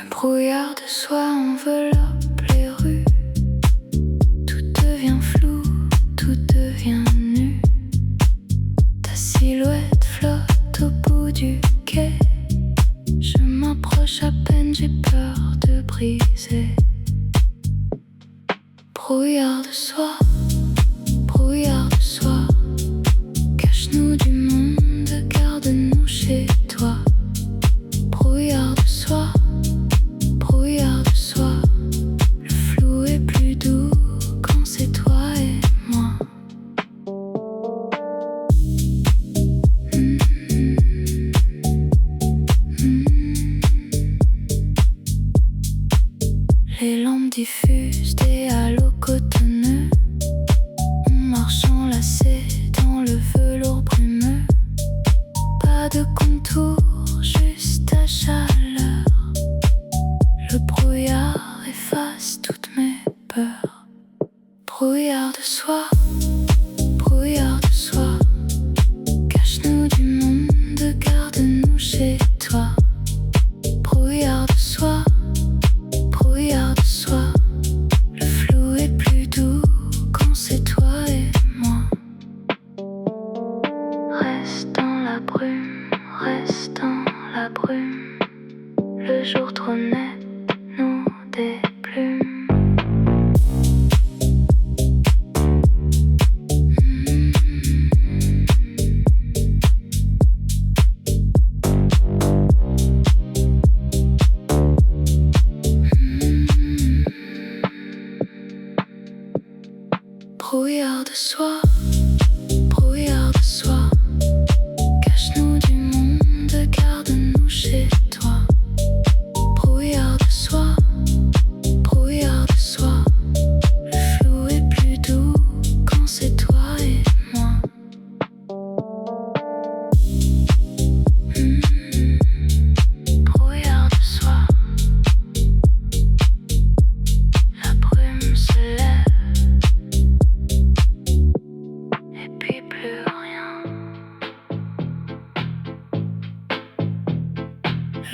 Le brouillard de soie enveloppe les rues. Tout devient flou, tout devient nu. Ta silhouette flotte au bout du quai. Je m'approche à peine, j'ai peur de briser. Brouillard de soie, brouillard de soie. Cache-nous du monde, garde-nous chez toi. Brouillard de soie, brouillard de soie. Le flou est plus doux quand c'est toi et moi. Les lampes diffusent des halos cotonneux. On marche enlacés dans le velours brumeux. Pas de contour, juste ta chaleur. Le brouillard efface toutes mes peurs. Brouillard de soie, brouillard de soie. Cache-nous du monde, garde-nous chez toi. Brouillard de soie, brouillard de soie. Le flou est plus doux quand c'est toi et moi. Reste dans la brume, reste dans la brume. Le jour trop net nous déplume. Brouillard de soie, brouillard de soie. Cache-nous du monde, garde-nous chez toi. Brouillard de soie, brouillard de soie. Le flou est plus doux quand c'est toi et moi. Brouillard de soie. La brume se lève et puis plus rien.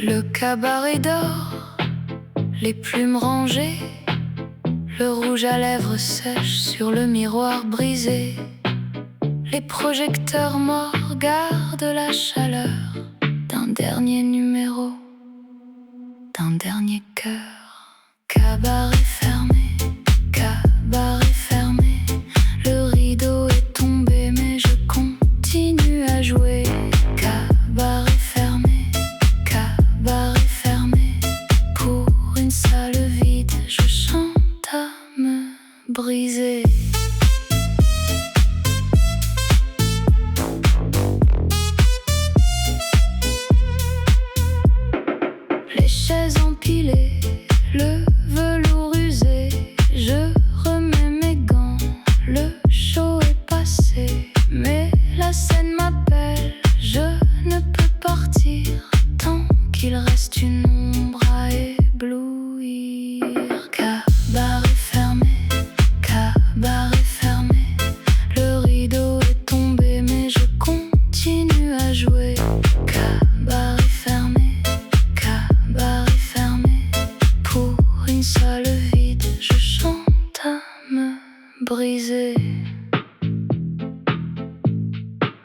Le cabaret d'or, les plumes rangées, le rouge à lèvres sèche sur le miroir brisé. Les projecteurs morts gardent la chaleur d'un dernier numéro, d'un dernier cœur. Cabaret fermé, cabaret fermé. Le rideau est tombé mais je continue à jouer. Cabaret fermé, cabaret fermé. Pour une salle vide, je chante à me briser. Les chaises empilées, le velours usé. Je remets mes gants, le show est passé. Mais la scène m'appelle, je ne peux partir tant qu'il reste une ombre à éblouir. Cabaret fermé, cabaret fermé. Le rideau est tombé mais je continue à jouer. Cabaret fermé, cabaret fermé. Pour une salle vide, je chante à me briser.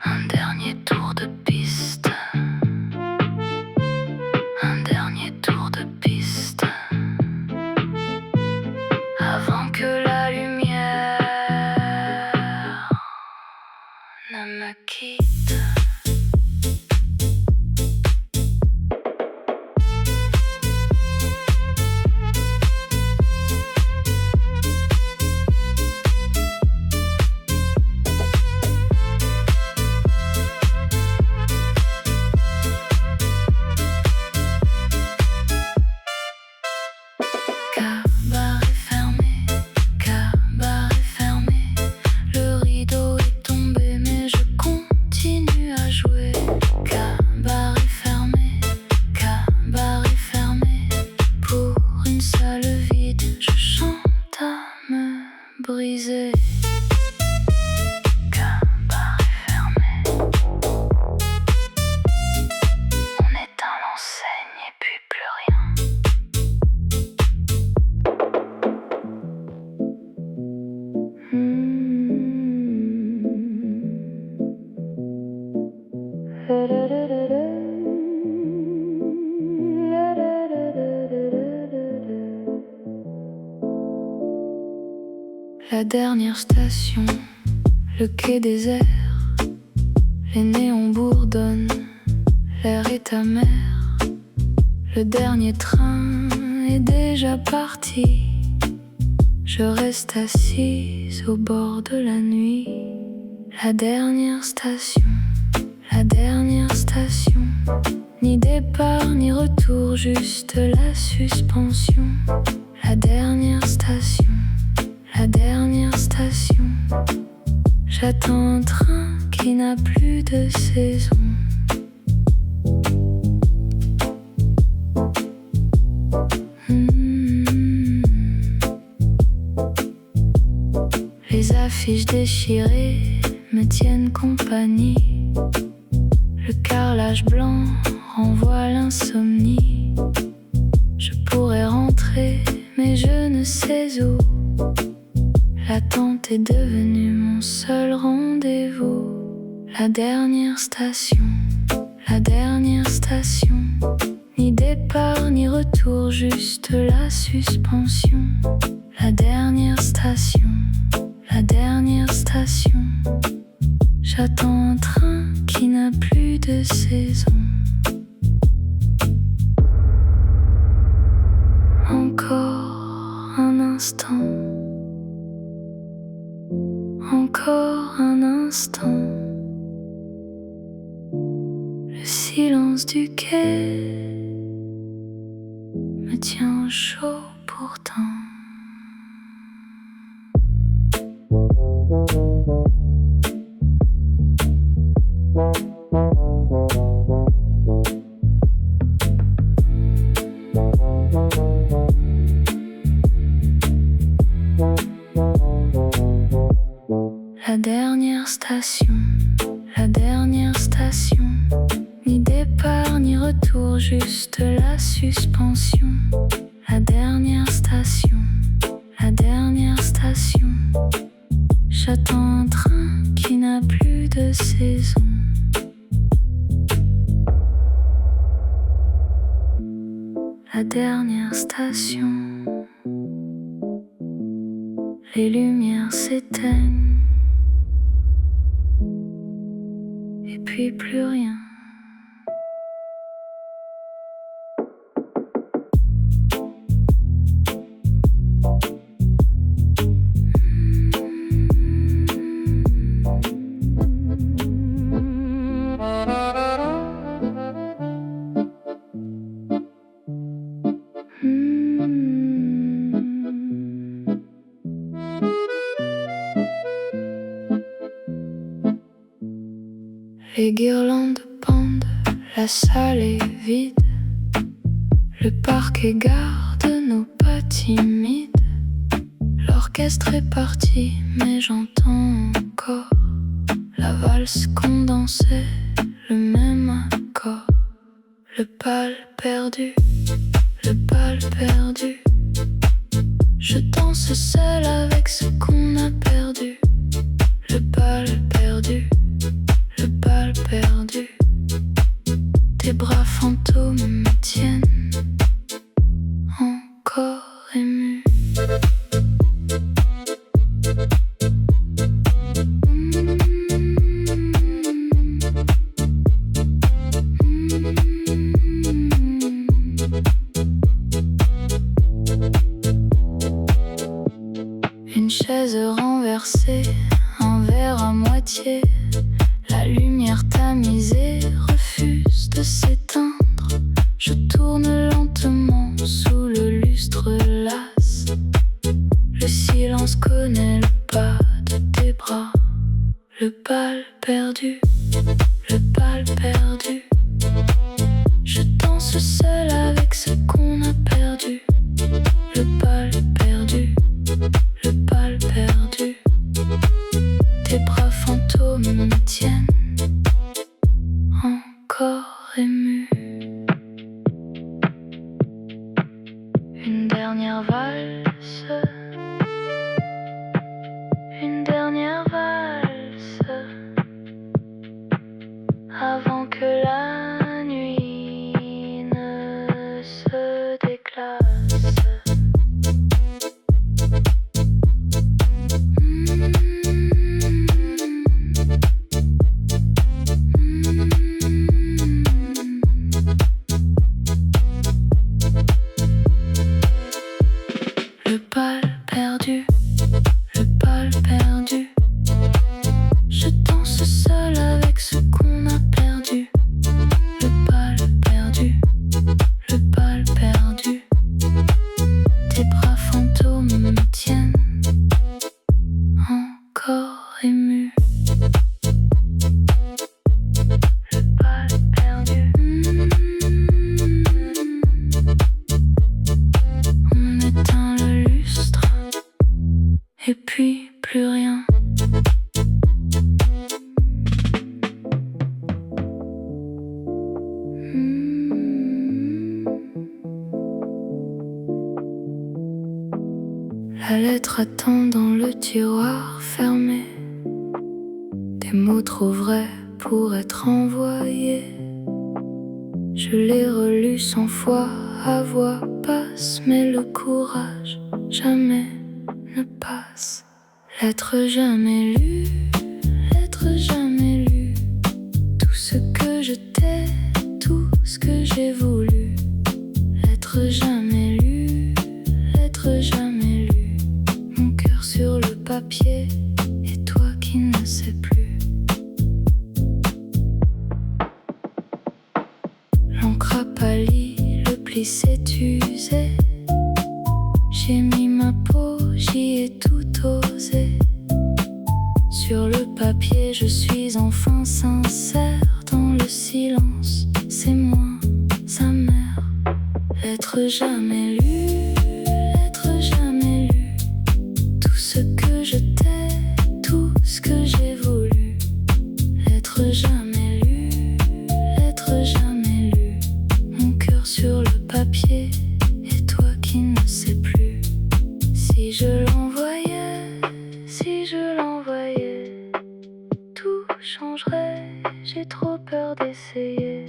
Un dernier tour de piste, un dernier tour de piste. La dernière station, le quai désert, les néons bourdonnent, l'air est amer. Le dernier train est déjà parti. Je reste assise au bord de la nuit. La dernière station, ni départ ni retour, juste la suspension. La dernière station, j'attends un train qui n'a plus de saison. Les affiches déchirées me tiennent compagnie. Le carrelage blanc renvoie l'insomnie. Je pourrais rentrer, mais je ne sais où. L'attente est devenue mon seul rendez-vous. La dernière station, ni départ ni retour, juste la suspension. La dernière station, j'attends un train qui n'a plus de saison. Encore un instant, encore un instant. Le silence du quai me tient au chaud pourtant. La dernière station, ni départ ni retour, juste la suspension. La dernière station, j'attends un train qui n'a plus de saison. La dernière station, les lumières s'éteignent. Et puis plus rien. Les guirlandes pendent, la salle est vide. Le parquet garde nos pas timides. L'orchestre est parti, mais j'entends encore la valse qu'on dansait, le même accord. Le bal perdu, je danse seule avec ce qu'on a perdu. Le bal perdu, tes bras fantômes me tiennent encore ému. Une chaise renversée, un verre à moitié. La lumière tamisée refuse de s'éteindre. Je tourne lentement sous le lustre las. Le silence connaît le pas de tes bras. Le bal perdu, je danse seule avec ce qu'on a perdu. Le bal perdu, tes bras fantômes me tiennent encore ému. Une dernière valse, avant que la nuit ne se déclare. bal perdu, le bal perdu. Je danse seul avec ce qu'on a perdu. Le bal perdu, le bal perdu. Tes bras fantômes me tiennent encore ému. Le bal perdu. On éteint le lustre et puis plus rien. La lettre attend dans le tiroir fermé. Des mots trop vrais pour être envoyés. Je l'ai relu 100 fois à voix basse, mais le courage jamais ne passe. Lettre jamais lue, lettre jamais lue. Tout ce que je t'ai, tout ce que j'ai voulu. Lettre jamais lue, lettre jamais lue. Mon cœur sur le papier, et toi qui ne sais plus. L'encre a pâli, le pli s'est usé. J'ai mis ma peau, j'y ai tout osé. Sur le papier, je suis enfin sincère. Dans le silence, c'est moi, sa mère. Lettre jamais lue, lettre jamais lue. Tout ce que je t'ai, tout ce que j'ai voulu. Lettre jamais lue, lettre jamais lue. Mon cœur sur le papier, et toi qui ne sais plus. Si je l'envoyais, si je l'envoyais, tout changerait, j'ai trop peur d'essayer.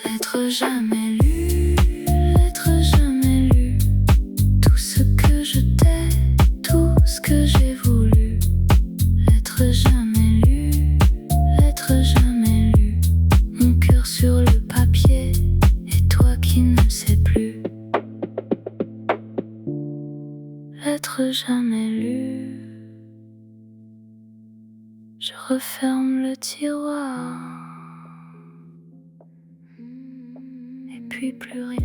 Lettre jamais lue, lettre jamais lue. Tout ce que je t'ai, tout ce que j'ai voulu. Lettre jamais lue, lettre jamais lue. Mon cœur sur le papier, et toi qui ne sais plus. Lettre jamais lue. Je referme le tiroir. Puis plus rien.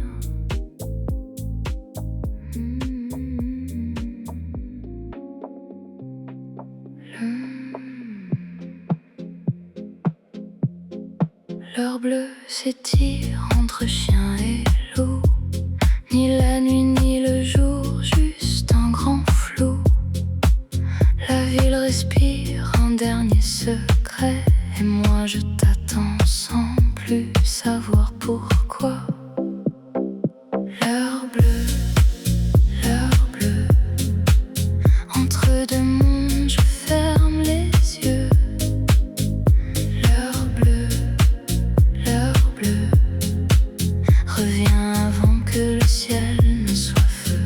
L'heure bleue s'étire entre chien et loup. Ni la nuit ni le jour, juste un grand flou. La ville respire un dernier secret, et moi je t'attends sans plus savoir pourquoi. L'heure bleue, entre deux mondes, je ferme les yeux. L'heure bleue, reviens avant que le ciel ne soit feu.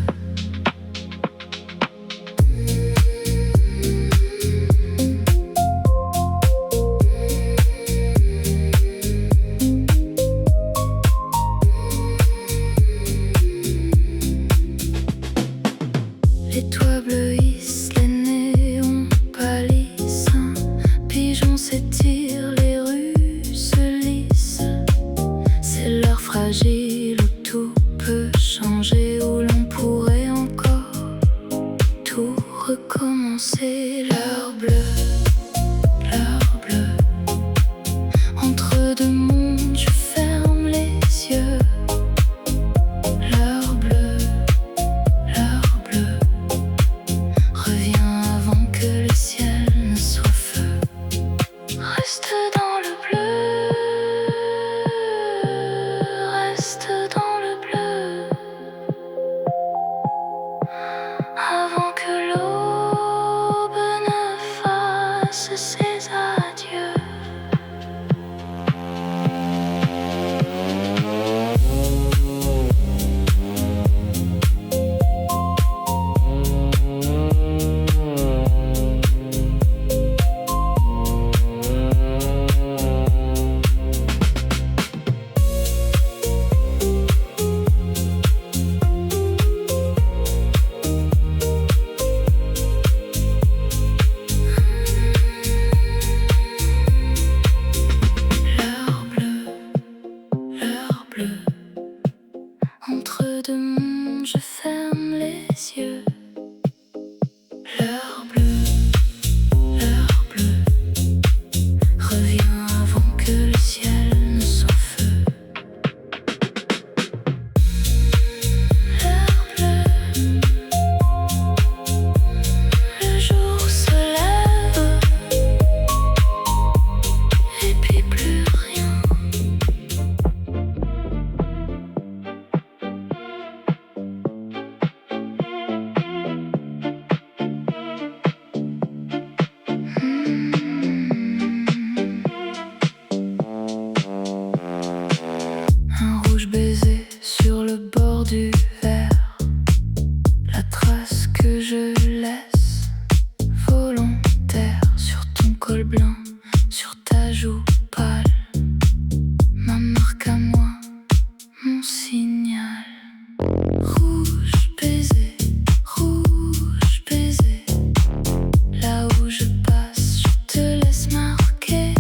Les toits bleuissent, les néons pâlissent. Un pigeon s'étire, les rues se lissent. C'est l'heure fragile où tout peut changer, où l'on pourrait encore tout recommencer. L'heure bleue, entre deux mondes, je ferme les yeux. L'heure bleue, reviens avant que le ciel ne soit feu. Reste dans le bleu, reste sur ta joue pâle, ma marque à moi, mon signal. Rouge baiser, là où je passe, je te laisse marquer.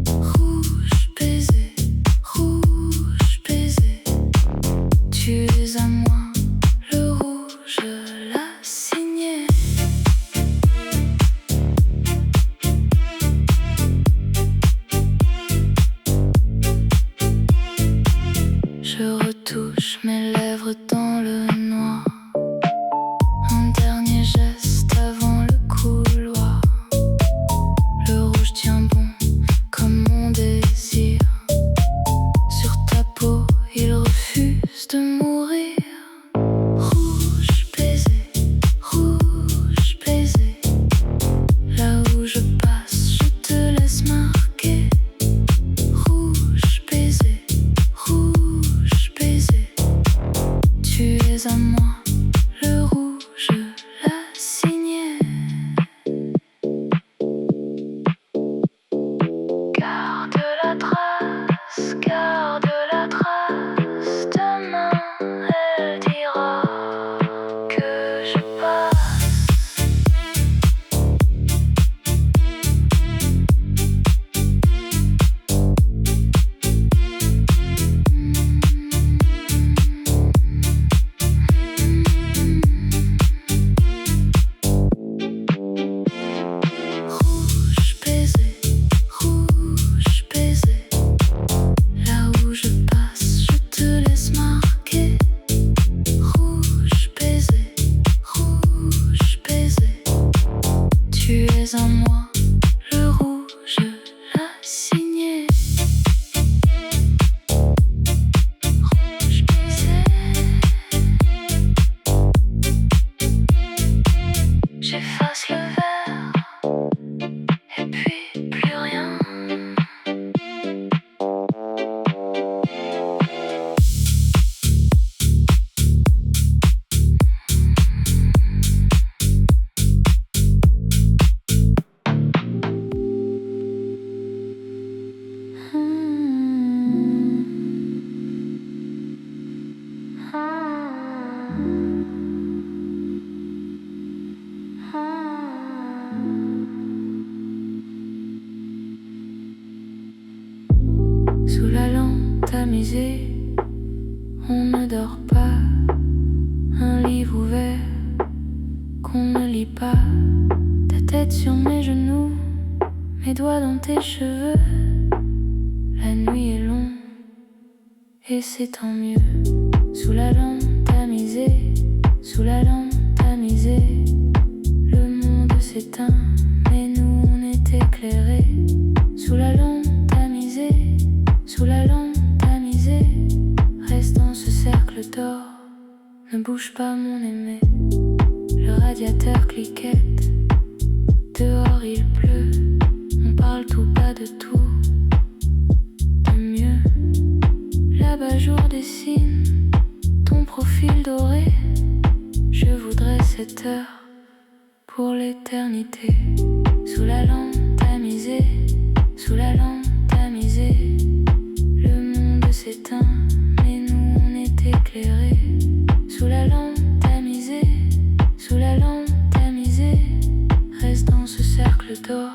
Rouge baiser, tu es à moi, le rouge l'a signé. Je retouche mes lèvres dans le noir, un dernier geste avant le couloir. Le rouge tient bon comme mon désir. Sur ta peau, il refuse de mourir. Rouge baiser, là où je passe, je te laisse marquer. Rouge baiser, tu es à moi, le rouge l'a signé. Garde la trace, demain elle dira que je passe. Rouge baiser, là où je passe, je te laisse marquer. Rouge baiser, tu es à moi, le rouge l'a signé. Rouge baiser, j'efface le verre et puis plus rien. Sous la lampe tamisée, on ne dort pas. Un livre ouvert qu'on ne lit pas. Ta tête sur mes genoux, mes doigts dans tes cheveux. La nuit est longue et c'est tant mieux. Sous la lampe tamisée, le monde s'éteint, mais nous on est éclairés. Sous la lampe tamisée, reste dans ce cercle d'or. Ne bouge pas mon aimé, le radiateur cliquette. Dehors il pleut, on parle tout bas de tout, de mieux. L'abat-jour dessine ton profil doré. Je voudrais cette heure pour l'éternité. Sous la lampe tamisée, le monde s'éteint, mais nous on est éclairés. Sous la lampe tamisée, reste dans ce cercle d'or.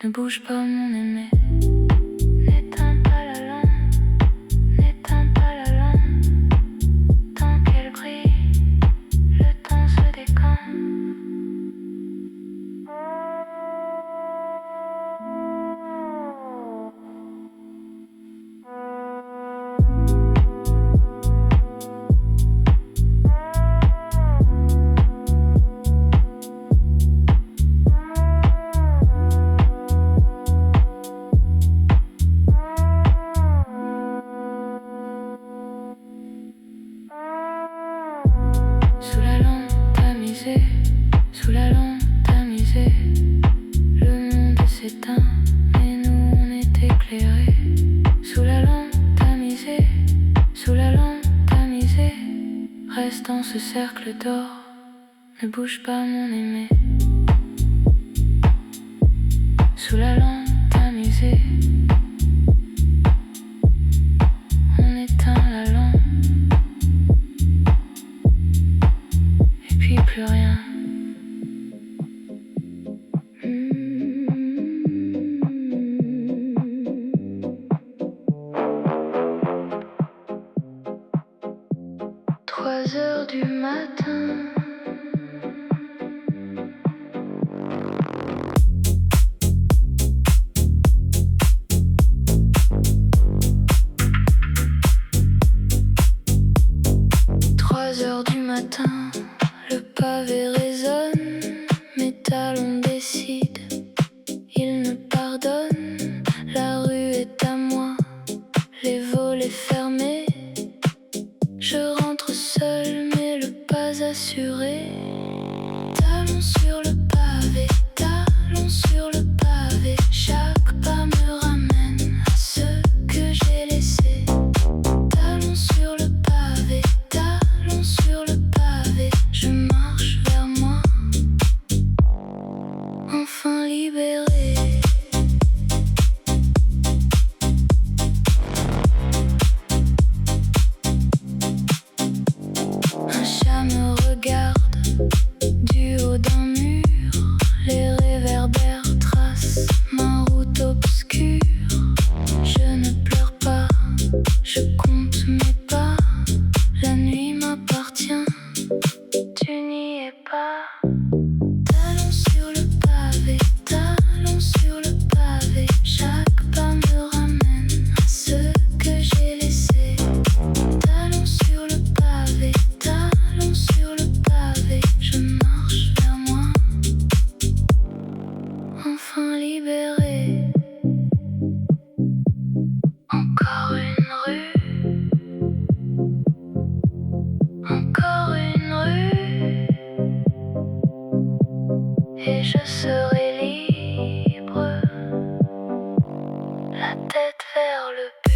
Ne bouge pas mon aimé. N'éteins pas la lampe, tant qu'elle brille, le temps se décante. Sous la lampe tamisée, le monde s'éteint, mais nous on est éclairés. Sous la lampe tamisée, reste dans ce cercle d'or. Ne bouge pas mon aimé. Sous la lampe baiser. On éteint la lampe. Et puis plus rien. 3 heures du matin. Le pavé résonne, mes talons décident, ils ne pardonnent. La rue est à moi, les volets fermés. Je rentre seul, mais le pas assuré. Talons sur le pavé, talons sur le pavé. Chaque pas me ramène à ce que j'ai laissé. Talons sur le pavé, talons sur le pavé. Je marche vers moi, enfin libéré. Un chat me regarde du haut d'un mur. Les réverbères tracent ma route obscure. Je ne pleure pas, je compte mes pas. La nuit m'appartient, tu n'y es pas. Talons sur le pavé, talons sur le pavé. Chaque pas me ramène à ce que j'ai laissé. Talons sur le pavé, talons sur le pavé. Je marche vers moi, enfin libéré. Encore une rue, encore une rue, et je serai libre, la tête vers le but.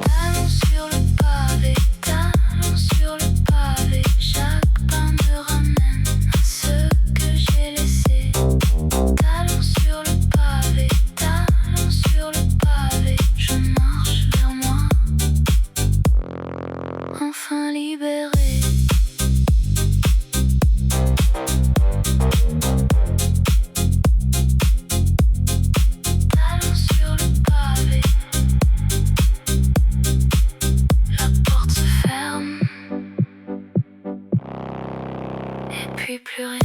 Talons sur le pavé, talons sur le pavé. Chaque pas me ramène à ce que j'ai laissé. Talons sur le pavé, talons sur le pavé. Je marche vers moi, enfin libéré. Talons sur le pavé. La porte se ferme, et puis plus rien.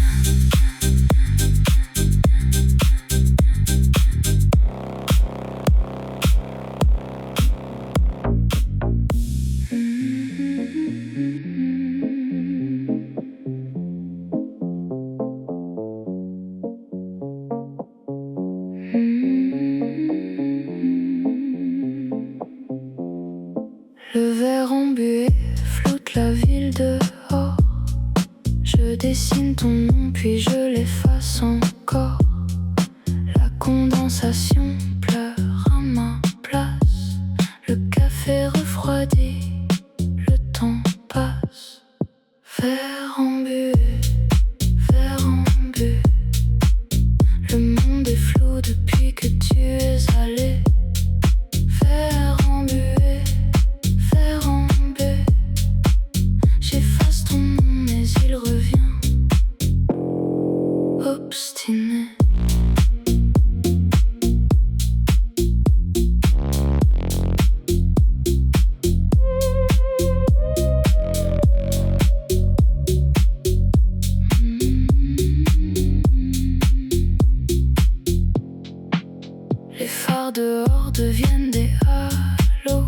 Le verre embué flotte la ville dehors. Je dessine ton nom puis je l'efface encore. La condensation pleure à ma place. Le café refroidit, le temps passe. Verre embué, verre embué. Le monde est flou depuis que tu es allé. Verre embué, verre embué. J'efface ton nom mais il revient, obstiné. Les phares dehors deviennent des halos.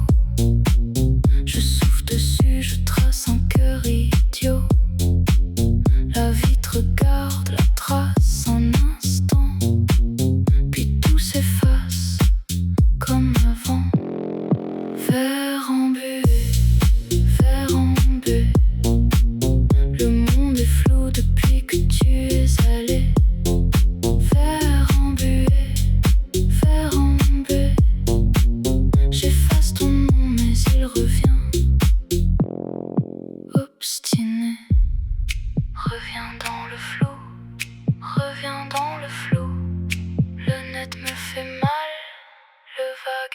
Je souffle dessus, je trace un cœur idiot. La vitre garde la trace un instant, puis tout s'efface comme avant. Verre embué, verre embué. Le monde est flou depuis que tu es allé. Verre embué.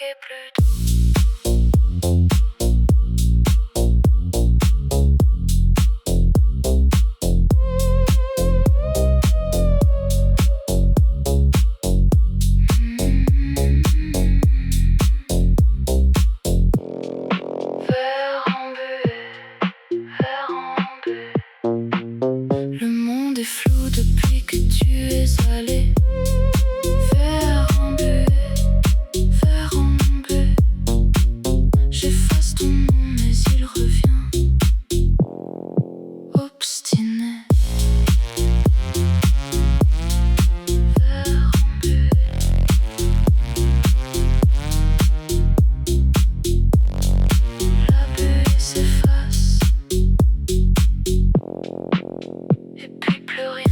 et plus doux. Verre embué, verre embué. Le monde est flou depuis que tu es allé. Verre embué, verre embué. J'efface ton nom mais il revient, obstiné. Verre embué. La buée s'efface et puis plus rien.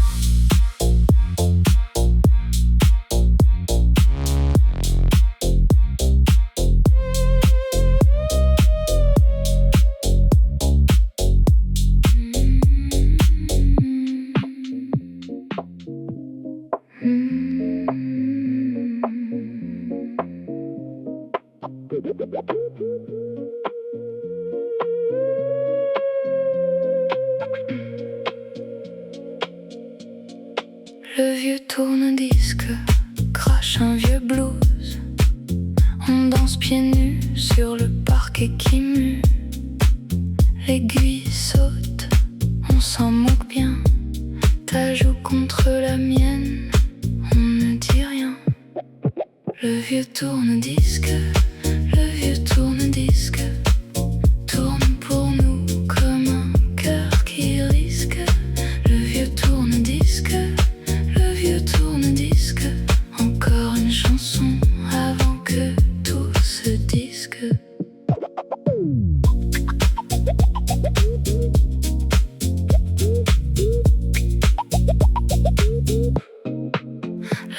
Le vieux tourne-disque crache un vieux blues. On danse pieds nus sur le parquet qui mue. L'aiguille saute, on s'en moque bien. Ta joue contre la mienne, on ne dit rien. Le vieux tourne-disque, le vieux tourne-disque tourne pour nous comme un cœur qui risque. Le vieux tourne-disque, le vieux tourne-disque. Encore une chanson avant que tout se disque.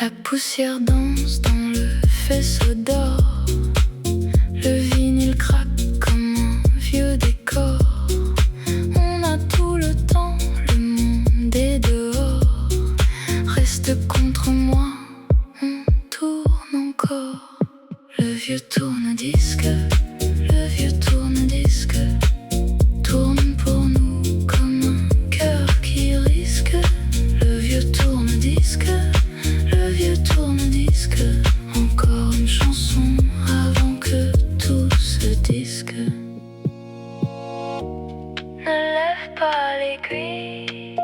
La poussière danse dans le faisceau d'or. Le vinyle craque comme un vieux décor. On a tout le temps, le monde est dehors. Reste contre moi, on tourne encore. Le vieux tourne-disque, le vieux tourne-disque tourne pour nous comme un cœur qui risque. Le vieux tourne-disque, le vieux tourne-disque. Encore une chanson avant que tout se disque. Ne lève pas l'aiguille,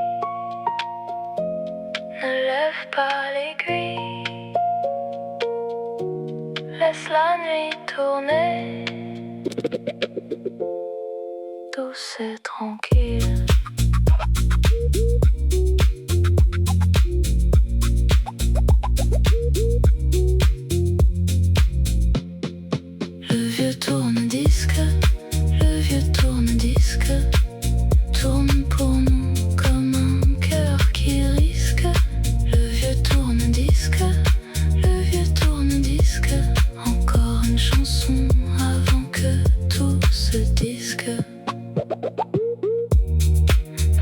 ne lève pas l'aiguille. Laisse la nuit tourner, douce et tranquille. Le vieux tourne-disque, le vieux tourne-disque tourne pour nous comme un cœur qui risque. Le vieux tourne-disque, le vieux tourne-disque. Encore une chanson avant que tout se disque.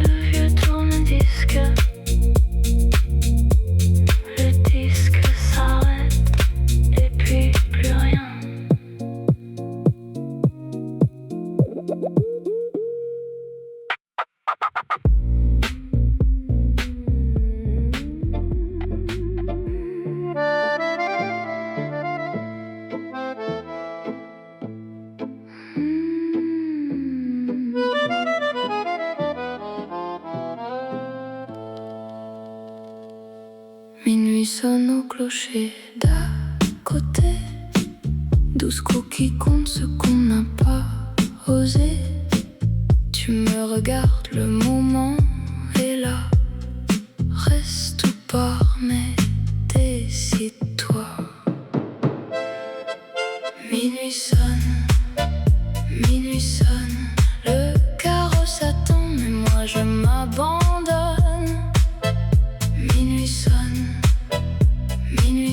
Le vieux tourne-disque. Le disque s'arrête et puis plus rien. Minuit sonne au clocher d'à côté. 12 coups qui comptent ce qu'on n'a pas osé. Tu me regardes, le moment est là. Reste ou pars, mais décide-toi. Minuit sonne, le carrosse attend, mais moi je m'abandonne. Minuit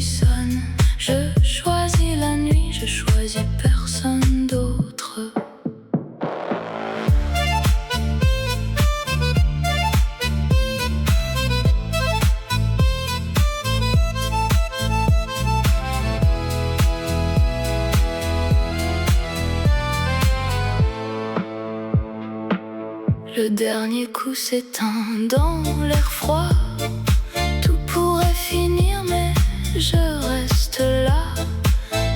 sonne, je choisis la nuit, je choisis personne d'autre. dernier coup s'éteint dans l'air froid. Tout pourrait finir mais je reste là.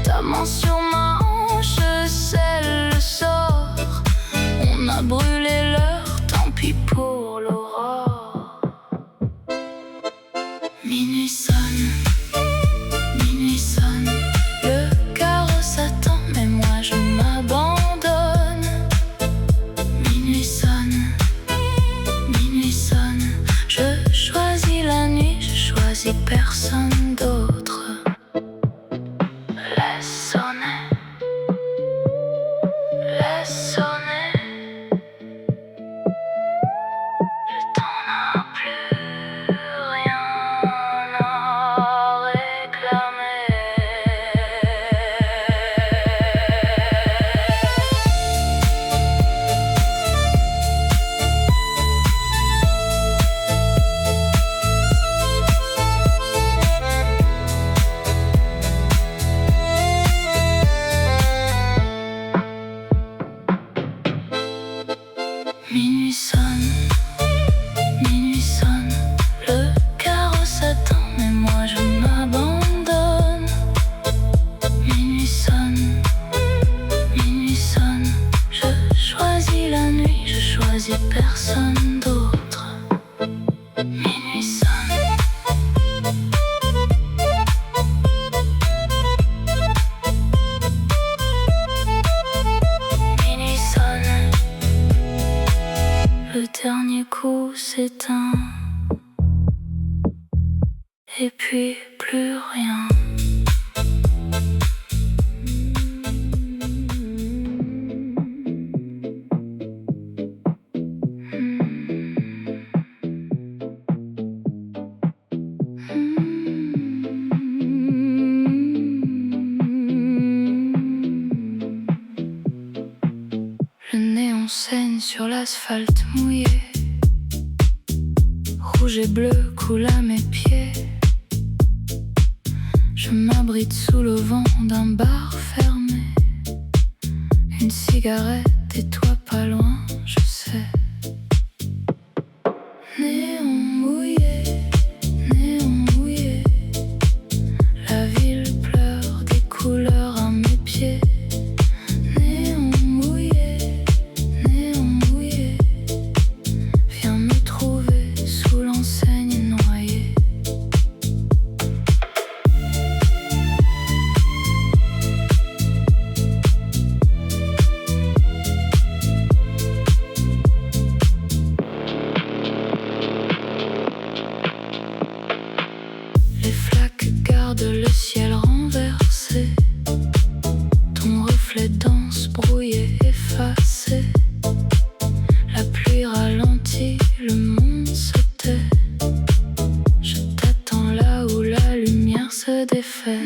Ta main sur ma hanche, c'est le sort. On a brûlé l'heure, tant pis pour l'aurore. Minuit sonne, le carrosse attend, mais moi je m'abandonne. Minuit sonne, je choisis la nuit, je choisis personne d'autre. Laisse sonner, le temps n'a plus rien à réclamer. Minuit sonne, le carrosse attend, mais moi je m'abandonne. Minuit sonne, je choisis la nuit, je choisis personne d'autre. Minuit sonne, le dernier coup s'éteint, et puis plus rien. Le néon saigne sur l'asphalte mouillé. Rouge et bleu coule à mes pieds. Je m'abrite sous le vent d'un bar fermé. Une cigarette et toi pas loin, je sais. Néon mouillé, la ville pleure des couleurs à mes pieds. Néon mouillé, viens me trouver sous l'enseigne noyée. Les flaques gardent le ciel renversé. Ton reflet danse, brouillé, effacé. La pluie ralentit, le monde se tait. Je t'attends là où la lumière se défait.